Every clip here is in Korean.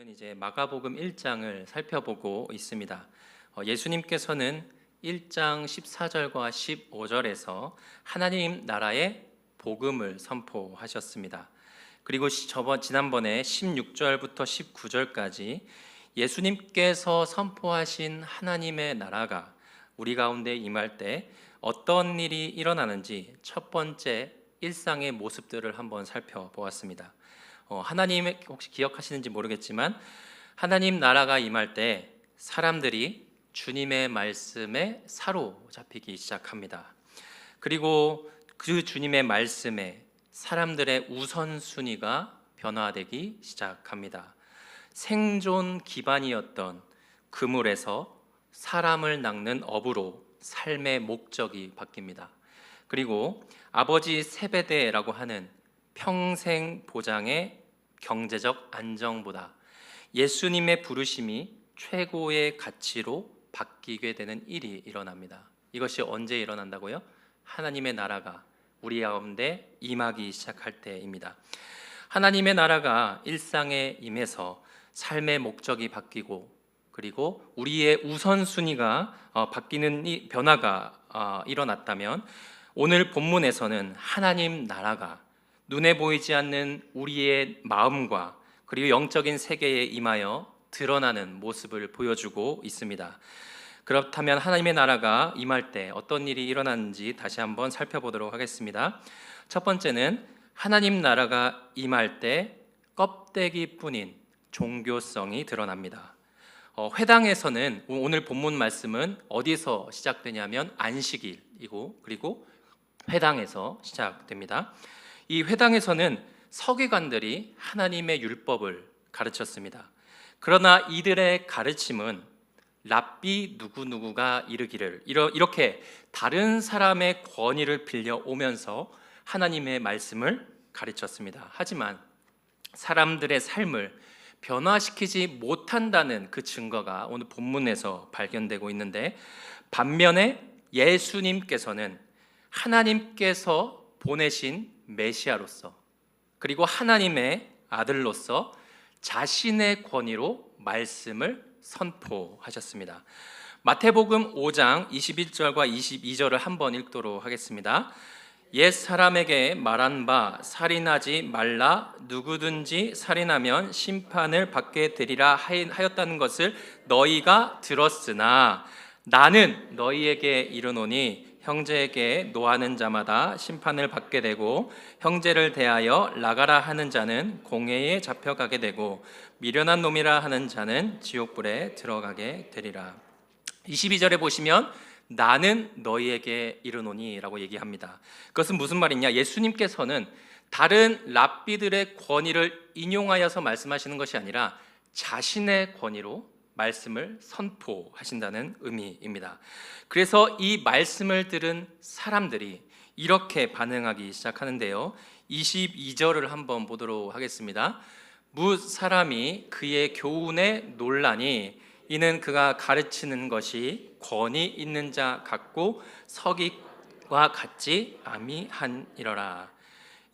우리는 이제 마가복음 1장을 살펴보고 있습니다. 예수님께서는 1장 14절과 15절에서 하나님 나라의 복음을 선포하셨습니다. 그리고 지난번에 16절부터 19절까지 예수님께서 선포하신 하나님의 나라가 우리 가운데 임할 때 어떤 일이 일어나는지 첫 번째 일상의 모습들을 한번 살펴보았습니다. 하나님 혹시 기억하시는지 모르겠지만 하나님 나라가 임할 때 사람들이 주님의 말씀에 사로잡히기 시작합니다. 그리고 그 주님의 말씀에 사람들의 우선순위가 변화되기 시작합니다. 생존 기반이었던 그물에서 사람을 낚는 어부로 삶의 목적이 바뀝니다. 그리고 아버지 세베대라고 하는 평생 보장의 경제적 안정보다 예수님의 부르심이 최고의 가치로 바뀌게 되는 일이 일어납니다. 이것이 언제 일어난다고요? 하나님의 나라가 우리 가운데 임하기 시작할 때입니다. 하나님의 나라가 일상에 임해서 삶의 목적이 바뀌고 그리고 우리의 우선순위가 바뀌는 변화가 일어났다면 오늘 본문에서는 하나님 나라가 눈에 보이지 않는 우리의 마음과 그리고 영적인 세계에 임하여 드러나는 모습을 보여주고 있습니다. 그렇다면 하나님의 나라가 임할 때 어떤 일이 일어나는지 다시 한번 살펴보도록 하겠습니다. 첫 번째는 하나님 나라가 임할 때 껍데기뿐인 종교성이 드러납니다. 회당에서는 오늘 본문 말씀은 어디서 시작되냐면 안식일이고 그리고 회당에서 시작됩니다. 이 회당에서는 서기관들이 하나님의 율법을 가르쳤습니다. 그러나 이들의 가르침은 랍비 누구누구가 이르기를 이렇게 다른 사람의 권위를 빌려오면서 하나님의 말씀을 가르쳤습니다. 하지만 사람들의 삶을 변화시키지 못한다는 그 증거가 오늘 본문에서 발견되고 있는데 반면에 예수님께서는 하나님께서 보내신 메시아로서 그리고 하나님의 아들로서 자신의 권위로 말씀을 선포하셨습니다. 마태복음 5장 21절과 22절을 한번 읽도록 하겠습니다. 옛 사람에게 말한 바 살인하지 말라 누구든지 살인하면 심판을 받게 되리라 하였다는 것을 너희가 들었으나 나는 너희에게 이르노니 형제에게 노하는 자마다 심판을 받게 되고 형제를 대하여 나가라 하는 자는 공회에 잡혀가게 되고 미련한 놈이라 하는 자는 지옥불에 들어가게 되리라. 22절에 보시면 나는 너희에게 이르노니 라고 얘기합니다. 그것은 무슨 말이냐? 예수님께서는 다른 랍비들의 권위를 인용하여서 말씀하시는 것이 아니라 자신의 권위로 말씀을 선포하신다는 의미입니다. 그래서 이 말씀을 들은 사람들이 이렇게 반응하기 시작하는데요. 22절을 한번 보도록 하겠습니다. 무 사람이 그의 교훈에 놀라니 이는 그가 가르치는 것이 권위 있는 자 같고 서기와 같지 아미하니라.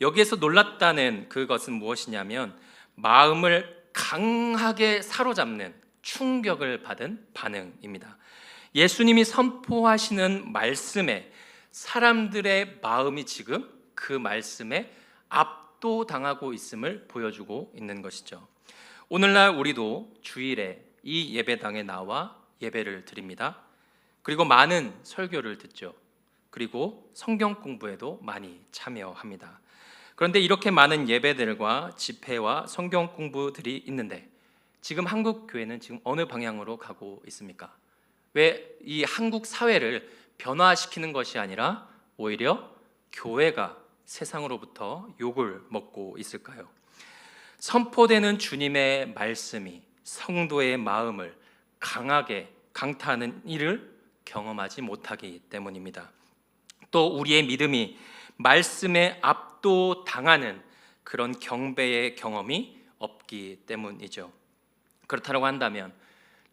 여기에서 놀랐다는 그것은 무엇이냐면 마음을 강하게 사로잡는 충격을 받은 반응입니다. 예수님이 선포하시는 말씀에 사람들의 마음이 지금 그 말씀에 압도당하고 있음을 보여주고 있는 것이죠. 오늘날 우리도 주일에 이 예배당에 나와 예배를 드립니다. 그리고 많은 설교를 듣죠. 그리고 성경 공부에도 많이 참여합니다. 그런데 이렇게 많은 예배들과 집회와 성경 공부들이 있는데 지금 한국 교회는 지금 어느 방향으로 가고 있습니까? 왜 이 한국 사회를 변화시키는 것이 아니라 오히려 교회가 세상으로부터 욕을 먹고 있을까요? 선포되는 주님의 말씀이 성도의 마음을 강하게 강타하는 일을 경험하지 못하기 때문입니다. 또 우리의 믿음이 말씀에 압도당하는 그런 경배의 경험이 없기 때문이죠. 그렇다고 한다면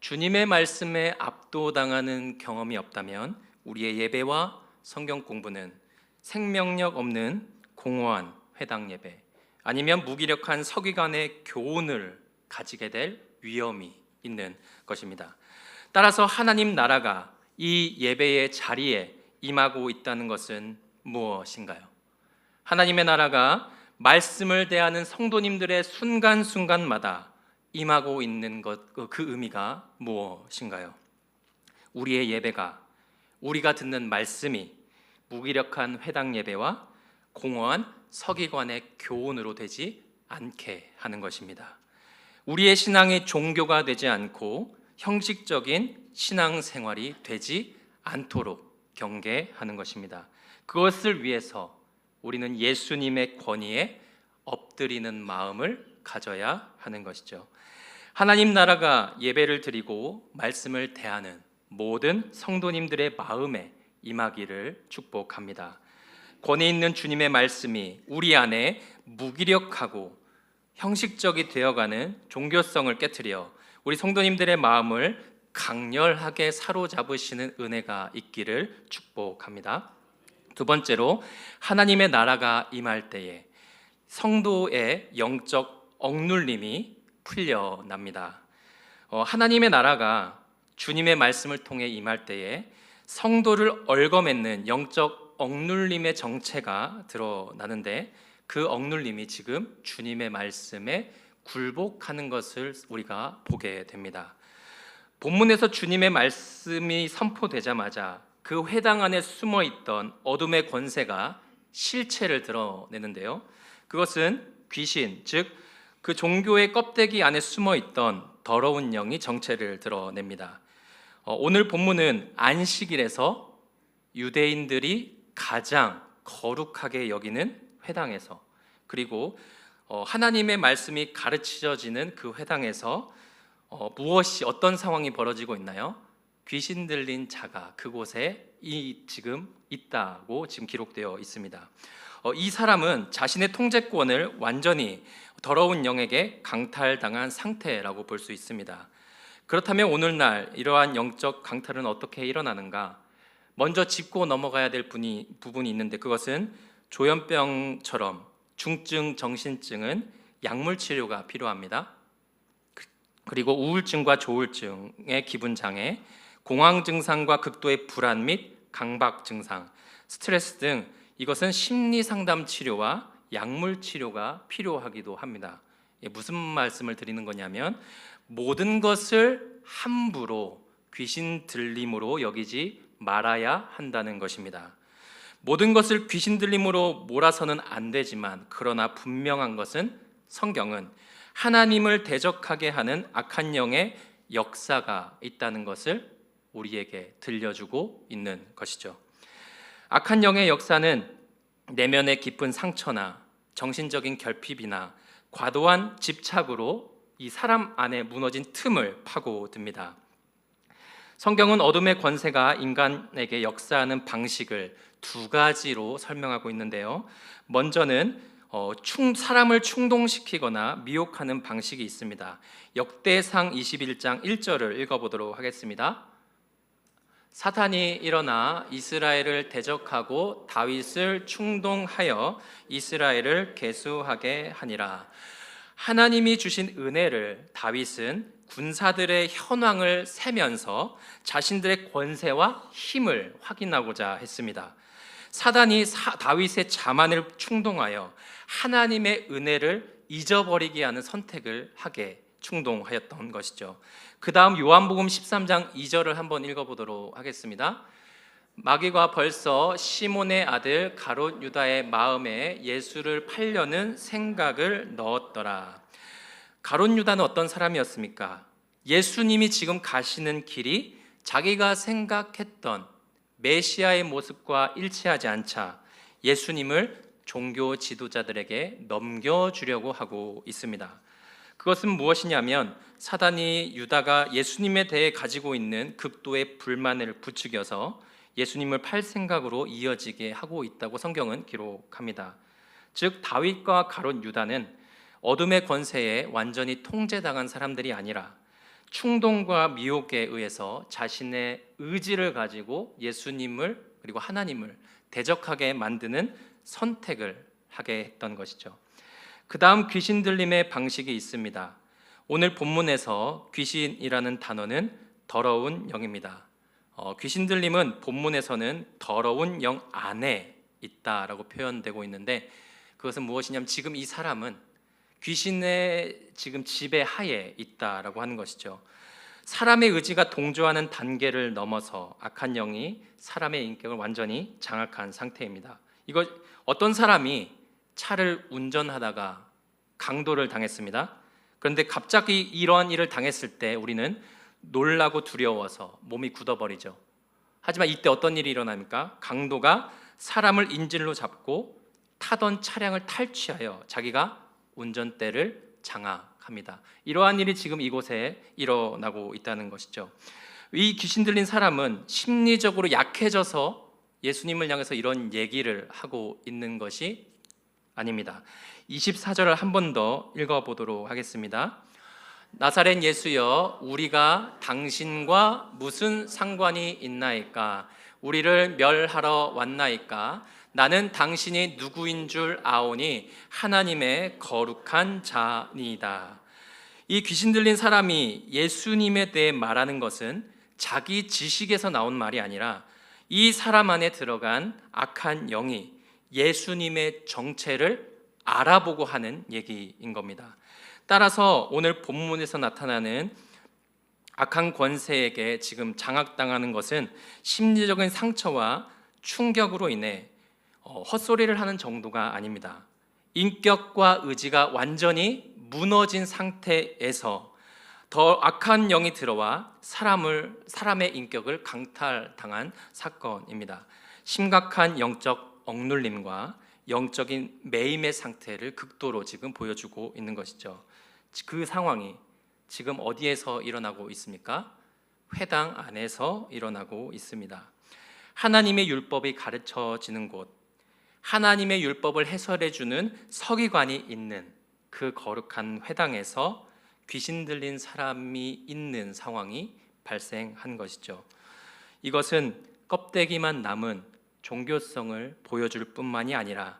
주님의 말씀에 압도당하는 경험이 없다면 우리의 예배와 성경 공부는 생명력 없는 공허한 회당 예배 아니면 무기력한 서기관의 교훈을 가지게 될 위험이 있는 것입니다. 따라서 하나님 나라가 이 예배의 자리에 임하고 있다는 것은 무엇인가요? 하나님의 나라가 말씀을 대하는 성도님들의 순간순간마다 임하고 있는 것, 그 의미가 무엇인가요? 우리의 예배가, 우리가 듣는 말씀이 무기력한 회당 예배와 공허한 서기관의 교훈으로 되지 않게 하는 것입니다. 우리의 신앙이 종교가 되지 않고 형식적인 신앙생활이 되지 않도록 경계하는 것입니다. 그것을 위해서 우리는 예수님의 권위에 엎드리는 마음을 가져야 하는 것이죠. 하나님 나라가 예배를 드리고 말씀을 대하는 모든 성도님들의 마음에 임하기를 축복합니다. 권위 있는 주님의 말씀이 우리 안에 무기력하고 형식적이 되어가는 종교성을 깨트려 우리 성도님들의 마음을 강렬하게 사로잡으시는 은혜가 있기를 축복합니다. 두 번째로, 하나님의 나라가 임할 때에 성도의 영적 억눌림이 풀려납니다. 하나님의 나라가 주님의 말씀을 통해 임할 때에 성도를 얽어맺는 영적 억눌림의 정체가 드러나는데, 그 억눌림이 지금 주님의 말씀에 굴복하는 것을 우리가 보게 됩니다. 본문에서 주님의 말씀이 선포되자마자 그 회당 안에 숨어있던 어둠의 권세가 실체를 드러내는데요, 그것은 귀신, 즉 그 종교의 껍데기 안에 숨어있던 더러운 영이 정체를 드러냅니다. 오늘 본문은 안식일에서 유대인들이 가장 거룩하게 여기는 회당에서, 그리고 하나님의 말씀이 가르쳐지는 그 회당에서 어떤 상황이 벌어지고 있나요? 귀신 들린 자가 그곳에 지금 있다고 지금 기록되어 있습니다. 이 사람은 자신의 통제권을 완전히 더러운 영에게 강탈당한 상태라고 볼 수 있습니다. 그렇다면 오늘날 이러한 영적 강탈은 어떻게 일어나는가? 먼저 짚고 넘어가야 될 부분이 있는데, 그것은 조현병처럼 중증 정신증은 약물 치료가 필요합니다. 그리고 우울증과 조울증의 기분 장애, 공황 증상과 극도의 불안 및 강박 증상, 스트레스 등 이것은 심리 상담 치료와 약물 치료가 필요하기도 합니다. 무슨 말씀을 드리는 거냐면, 모든 것을 함부로 귀신 들림으로 여기지 말아야 한다는 것입니다. 모든 것을 귀신 들림으로 몰아서는 안 되지만, 그러나 분명한 것은 성경은 하나님을 대적하게 하는 악한 영의 역사가 있다는 것을 우리에게 들려주고 있는 것이죠. 악한 영의 역사는 내면의 깊은 상처나 정신적인 결핍이나 과도한 집착으로 이 사람 안에 무너진 틈을 파고듭니다. 성경은 어둠의 권세가 인간에게 역사하는 방식을 두 가지로 설명하고 있는데요, 먼저는 사람을 충동시키거나 미혹하는 방식이 있습니다. 역대상 21장 1절을 읽어보도록 하겠습니다. 사탄이 일어나 이스라엘을 대적하고 다윗을 충동하여 이스라엘을 계수하게 하니라. 하나님이 주신 은혜를 다윗은 군사들의 현황을 세면서 자신들의 권세와 힘을 확인하고자 했습니다. 사단이 다윗의 자만을 충동하여 하나님의 은혜를 잊어버리게 하는 선택을 하게 충동하였던 것이죠. 그 다음 요한복음 13장 2절을 한번 읽어보도록 하겠습니다. 마귀가 벌써 시몬의 아들 가롯 유다의 마음에 예수를 팔려는 생각을 넣었더라. 가롯 유다는 어떤 사람이었습니까? 예수님이 지금 가시는 길이 자기가 생각했던 메시아의 모습과 일치하지 않자 예수님을 종교 지도자들에게 넘겨주려고 하고 있습니다. 그것은 무엇이냐면, 사단이 유다가 예수님에 대해 가지고 있는 극도의 불만을 부추겨서 예수님을 팔 생각으로 이어지게 하고 있다고 성경은 기록합니다. 즉 다윗과 가롯 유다는 어둠의 권세에 완전히 통제당한 사람들이 아니라 충동과 미혹에 의해서 자신의 의지를 가지고 예수님을 그리고 하나님을 대적하게 만드는 선택을 하게 했던 것이죠. 그 다음 귀신 들림의 방식이 있습니다. 오늘 본문에서 귀신이라는 단어는 더러운 영입니다. 귀신 들림은 본문에서는 더러운 영 안에 있다라고 표현되고 있는데, 그것은 무엇이냐면 지금 이 사람은 귀신의 지금 지배하에 있다라고 하는 것이죠. 사람의 의지가 동조하는 단계를 넘어서 악한 영이 사람의 인격을 완전히 장악한 상태입니다. 이거 어떤 사람이 차를 운전하다가 강도를 당했습니다. 그런데 갑자기 이러한 일을 당했을 때 우리는 놀라고 두려워서 몸이 굳어버리죠. 하지만 이때 어떤 일이 일어납니까? 강도가 사람을 인질로 잡고 타던 차량을 탈취하여 자기가 운전대를 장악합니다. 이러한 일이 지금 이곳에 일어나고 있다는 것이죠. 이 귀신 들린 사람은 심리적으로 약해져서 예수님을 향해서 이런 얘기를 하고 있는 것이 아닙니다. 24절을 한 번 더 읽어보도록 하겠습니다. 나사렛 예수여, 우리가 당신과 무슨 상관이 있나이까? 우리를 멸하러 왔나이까? 나는 당신이 누구인 줄 아오니 하나님의 거룩한 자니이다. 이 귀신 들린 사람이 예수님에 대해 말하는 것은 자기 지식에서 나온 말이 아니라 이 사람 안에 들어간 악한 영이 예수님의 정체를 알아보고 하는 얘기인 겁니다. 따라서 오늘 본문에서 나타나는 악한 권세에게 지금 장악당하는 것은 심리적인 상처와 충격으로 인해 헛소리를 하는 정도가 아닙니다. 인격과 의지가 완전히 무너진 상태에서 더 악한 영이 들어와 사람의 인격을 강탈당한 사건입니다. 심각한 영적 억눌림과 영적인 매임의 상태를 극도로 지금 보여주고 있는 것이죠. 그 상황이 지금 어디에서 일어나고 있습니까? 회당 안에서 일어나고 있습니다. 하나님의 율법이 가르쳐지는 곳, 하나님의 율법을 해설해주는 서기관이 있는 그 거룩한 회당에서 귀신 들린 사람이 있는 상황이 발생한 것이죠. 이것은 껍데기만 남은 종교성을 보여줄 뿐만이 아니라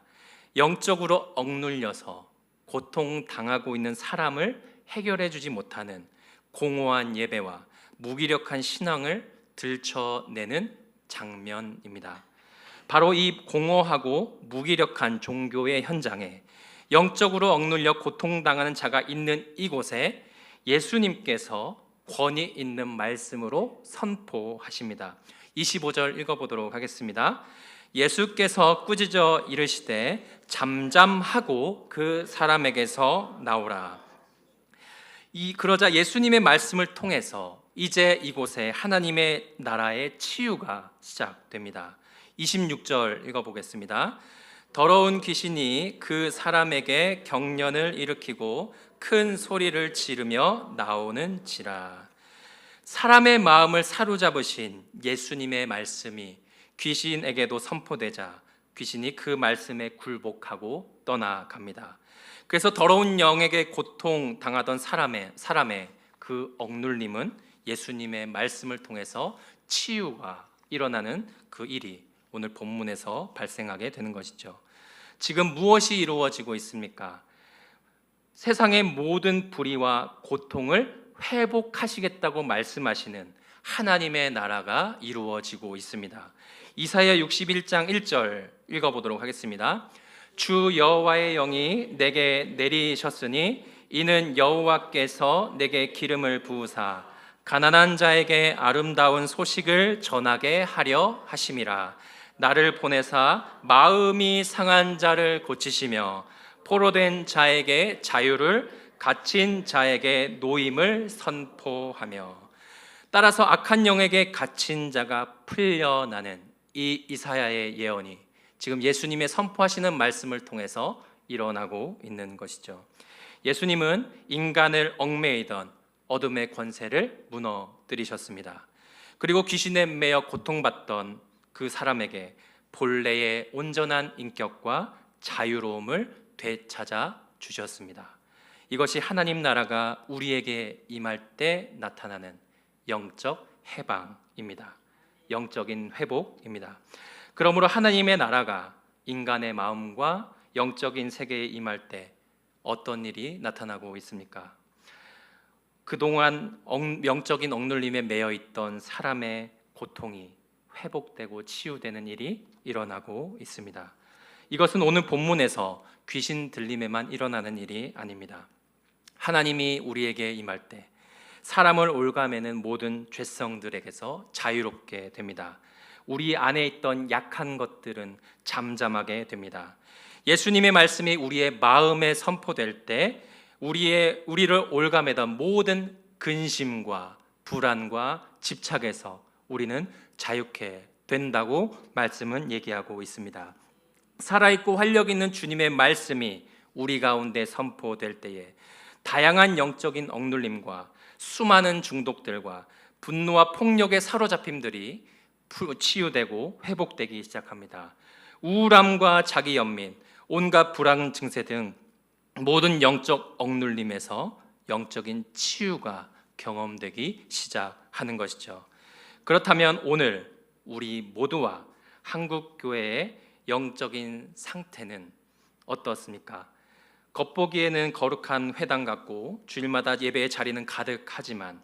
영적으로 억눌려서 고통당하고 있는 사람을 해결해 주지 못하는 공허한 예배와 무기력한 신앙을 들춰내는 장면입니다. 바로 이 공허하고 무기력한 종교의 현장에 영적으로 억눌려 고통당하는 자가 있는 이곳에 예수님께서 권위 있는 말씀으로 선포하십니다. 25절 읽어보도록 하겠습니다. 예수께서 꾸짖어 이르시되 잠잠하고 그 사람에게서 나오라. 그러자 예수님의 말씀을 통해서 이제 이곳에 하나님의 나라의 치유가 시작됩니다. 26절 읽어보겠습니다. 더러운 귀신이 그 사람에게 경련을 일으키고 큰 소리를 지르며 나오는지라. 사람의 마음을 사로잡으신 예수님의 말씀이 귀신에게도 선포되자 귀신이 그 말씀에 굴복하고 떠나갑니다. 그래서 더러운 영에게 고통당하던 사람의 그 억눌림은 예수님의 말씀을 통해서 치유가 일어나는 그 일이 오늘 본문에서 발생하게 되는 것이죠. 지금 무엇이 이루어지고 있습니까? 세상의 모든 불의와 고통을 회복하시겠다고 말씀하시는 하나님의 나라가 이루어지고 있습니다. 이사야 61장 1절 읽어보도록 하겠습니다. 주 여호와의 영이 내게 내리셨으니 이는 여호와께서 내게 기름을 부으사 가난한 자에게 아름다운 소식을 전하게 하려 하심이라. 나를 보내사 마음이 상한 자를 고치시며 포로된 자에게 자유를, 갇힌 자에게 노임을 선포하며. 따라서 악한 영에게 갇힌 자가 풀려나는 이 이사야의 예언이 지금 예수님의 선포하시는 말씀을 통해서 일어나고 있는 것이죠. 예수님은 인간을 얽매이던 어둠의 권세를 무너뜨리셨습니다. 그리고 귀신에 매여 고통받던 그 사람에게 본래의 온전한 인격과 자유로움을 되찾아 주셨습니다. 이것이 하나님 나라가 우리에게 임할 때 나타나는 영적 해방입니다. 영적인 회복입니다. 그러므로 하나님의 나라가 인간의 마음과 영적인 세계에 임할 때 어떤 일이 나타나고 있습니까? 그동안 영적인 억눌림에 매여 있던 사람의 고통이 회복되고 치유되는 일이 일어나고 있습니다. 이것은 오늘 본문에서 귀신 들림에만 일어나는 일이 아닙니다. 하나님이 우리에게 임할 때 사람을 올가매는 모든 죄성들에게서 자유롭게 됩니다. 우리 안에 있던 약한 것들은 잠잠하게 됩니다. 예수님의 말씀이 우리의 마음에 선포될 때 우리를 올가매던 모든 근심과 불안과 집착에서 우리는 자유케 된다고 말씀은 얘기하고 있습니다. 살아있고 활력 있는 주님의 말씀이 우리 가운데 선포될 때에 다양한 영적인 억눌림과 수많은 중독들과 분노와 폭력의 사로잡힘들이 치유되고 회복되기 시작합니다. 우울함과 자기 연민, 온갖 불안 증세 등 모든 영적 억눌림에서 영적인 치유가 경험되기 시작하는 것이죠. 그렇다면 오늘 우리 모두와 한국교회의 영적인 상태는 어떻습니까? 겉보기에는 거룩한 회당 같고 주일마다 예배의 자리는 가득하지만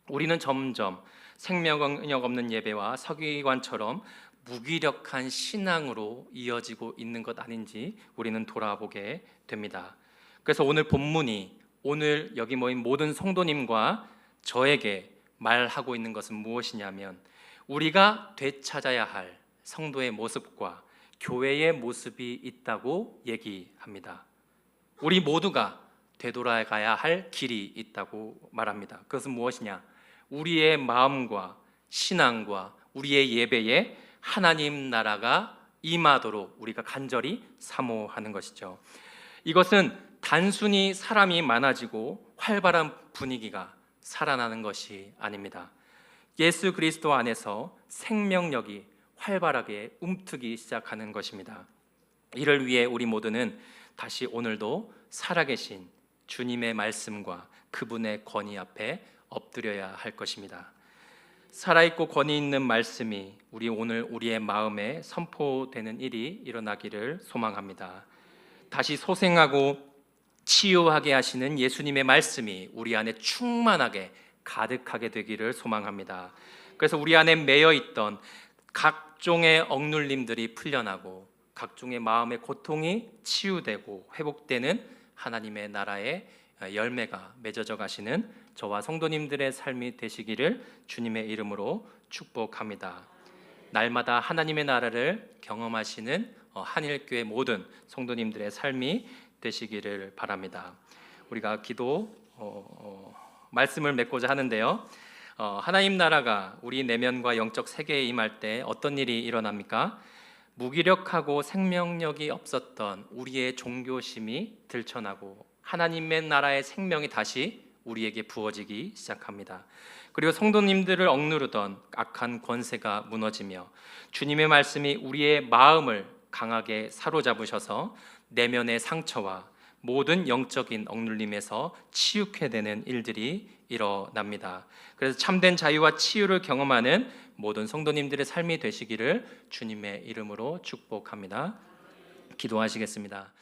우리는 점점 생명력 없는 예배와 서기관처럼 무기력한 신앙으로 이어지고 있는 것 아닌지 우리는 돌아보게 됩니다. 그래서 오늘 본문이 오늘 여기 모인 모든 성도님과 저에게 말하고 있는 것은 무엇이냐면 우리가 되찾아야 할 성도의 모습과 교회의 모습이 있다고 얘기합니다. 우리 모두가 되돌아가야 할 길이 있다고 말합니다. 그것은 무엇이냐? 우리의 마음과 신앙과 우리의 예배에 하나님 나라가 임하도록 우리가 간절히 사모하는 것이죠. 이것은 단순히 사람이 많아지고 활발한 분위기가 살아나는 것이 아닙니다. 예수 그리스도 안에서 생명력이 활발하게 움트기 시작하는 것입니다. 이를 위해 우리 모두는 다시 오늘도 살아계신 주님의 말씀과 그분의 권위 앞에 엎드려야 할 것입니다. 살아있고 권위 있는 말씀이 오늘 우리의 마음에 선포되는 일이 일어나기를 소망합니다. 다시 소생하고 치유하게 하시는 예수님의 말씀이 우리 안에 충만하게 가득하게 되기를 소망합니다. 그래서 우리 안에 매여 있던 각종의 억눌림들이 풀려나고 각종의 마음의 고통이 치유되고 회복되는 하나님의 나라의 열매가 맺어져 가시는 저와 성도님들의 삶이 되시기를 주님의 이름으로 축복합니다. 날마다 하나님의 나라를 경험하시는 한일교회 모든 성도님들의 삶이 되시기를 바랍니다. 우리가 기도 말씀을 맺고자 하는데요. 하나님 나라가 우리 내면과 영적 세계에 임할 때 어떤 일이 일어납니까? 무기력하고 생명력이 없었던 우리의 종교심이 들춰나고 하나님의 나라의 생명이 다시 우리에게 부어지기 시작합니다. 그리고 성도님들을 억누르던 악한 권세가 무너지며 주님의 말씀이 우리의 마음을 강하게 사로잡으셔서 내면의 상처와 모든 영적인 억눌림에서 치유케 되는 일들이 일어납니다. 그래서 참된 자유와 치유를 경험하는 모든 성도님들의 삶이 되시기를 주님의 이름으로 축복합니다. 기도하시겠습니다.